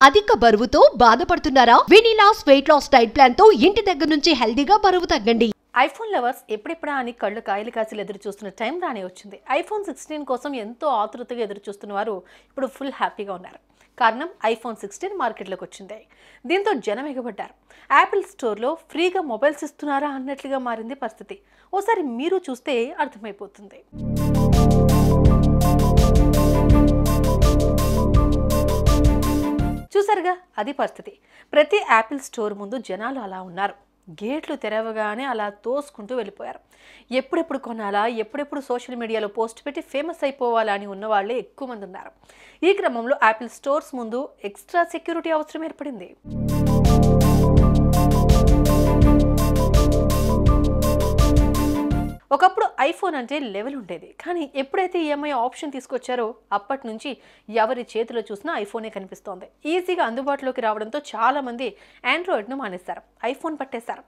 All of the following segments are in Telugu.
అధిక బరువుతో బాధపడుతున్నారా? వెనిలాస్ వెయిట్ లాస్ డైట్ ప్లాన్ తో ఇంటి దగ్గర నుంచి హెల్దీగా బరువు తగ్గండి. ఐఫోన్ లవర్స్ ఎప్పుడెప్పుడా అని కళ్ళు కాయలు కాసి ఎదురు చూస్తున్న టైం రానే వచ్చింది. ఐఫోన్ 16 కోసం ఎంతో ఆతృతగా ఎదురు చూస్తున్న వారు ఇప్పుడు ఫుల్ హ్యాపీగా ఉన్నారు. కారణం ఐఫోన్ 16 మార్కెట్లోకి వచ్చింది. దీంతో జనం ఎగబడ్డారు. యాపిల్ స్టోర్లో ఫ్రీగా మొబైల్స్ ఇస్తున్నారా అన్నట్లుగా మారింది పరిస్థితి. ఓసారి మీరు చూస్తే అర్థమైపోతుంది. చూసారుగా, అది పరిస్థితి. ప్రతి యాపిల్ స్టోర్ ముందు జనాలు అలా ఉన్నారు. గేట్లు తెరవగానే అలా తోసుకుంటూ వెళ్ళిపోయారు. ఎప్పుడెప్పుడు కొనాలా, ఎప్పుడెప్పుడు సోషల్ మీడియాలో పోస్ట్ పెట్టి ఫేమస్ అయిపోవాలా అని ఉన్న వాళ్ళే ఎక్కువ మంది ఉన్నారు. ఈ క్రమంలో యాపిల్ స్టోర్స్ ముందు ఎక్స్ట్రా సెక్యూరిటీ అవసరం ఏర్పడింది. ఒకప్పుడు ఐఫోన్ అంటే లెవెల్ ఉండేది, కానీ ఎప్పుడైతే ఈఎంఐ ఆప్షన్ తీసుకొచ్చారో అప్పటి నుంచి ఎవరి చేతిలో చూసినా ఐఫోనే కనిపిస్తోంది. ఈజీగా అందుబాటులోకి రావడంతో చాలామంది ఆండ్రాయిడ్ను మానేశారు, ఐఫోన్ పట్టేశారు.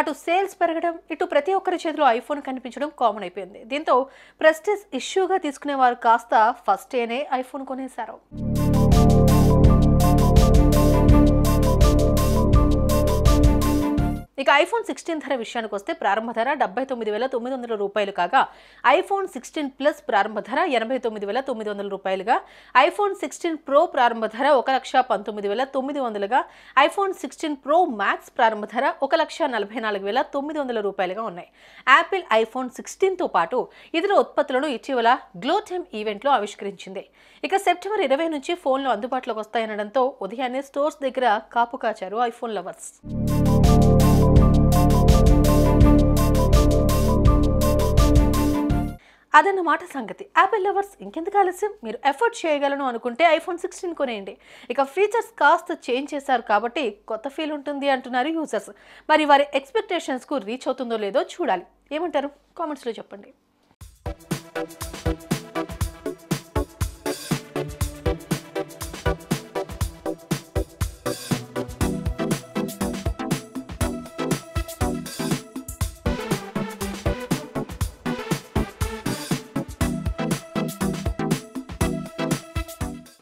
అటు సేల్స్ పెరగడం, ఇటు ప్రతి ఒక్కరి చేతిలో ఐఫోన్ కనిపించడం కామన్ అయిపోయింది. దీంతో ప్రెస్టీజ్ ఇష్యూగా తీసుకునేవారు కాస్త ఫస్ట్ డేనే ఐఫోన్ కొనేశారు. ఇక ఐఫోన్ 16 ధర విషయానికి వస్తే ప్రారంభ ధర 79,900 రూపాయలు కాగా ఐఫోన్ 16 ప్లస్ ప్రారంభ ధర 89,900 రూపాయలుగా, ఐఫోన్ 16 ప్రో ప్రారంభ ధర 1,19,900గా, ఐఫోన్ 16 ప్రో మ్యాక్స్ ప్రారంభ ధర 1,44,900 రూపాయలుగా ఉన్నాయి. యాపిల్ ఐఫోన్ 16తో పాటు ఇతర ఉత్పత్తులను ఇటీవల గ్లో టైమ్ ఈవెంట్లో ఆవిష్కరించింది. ఇక సెప్టెంబర్ 20 నుంచి ఫోన్లు అందుబాటులోకి వస్తాయనడంతో ఉదయాన్నే స్టోర్స్ దగ్గర కాపు కాచారు ఐఫోన్ లవర్స్. అదన్నమాట సంగతి. యాపిల్ లవర్స్ ఇంకెందుకు ఆలస్యం? మీరు ఎఫర్ట్ చేయగలను అనుకుంటే ఐఫోన్ 16 కొనేయండి. ఇక ఫీచర్స్ కాస్త చేంజ్ చేశారు కాబట్టి కొత్త ఫీల్ ఉంటుంది అంటున్నారు యూజర్స్. మరి వారి ఎక్స్పెక్టేషన్స్కు రీచ్ అవుతుందో లేదో చూడాలి. ఏమంటారు? కామెంట్స్లో చెప్పండి.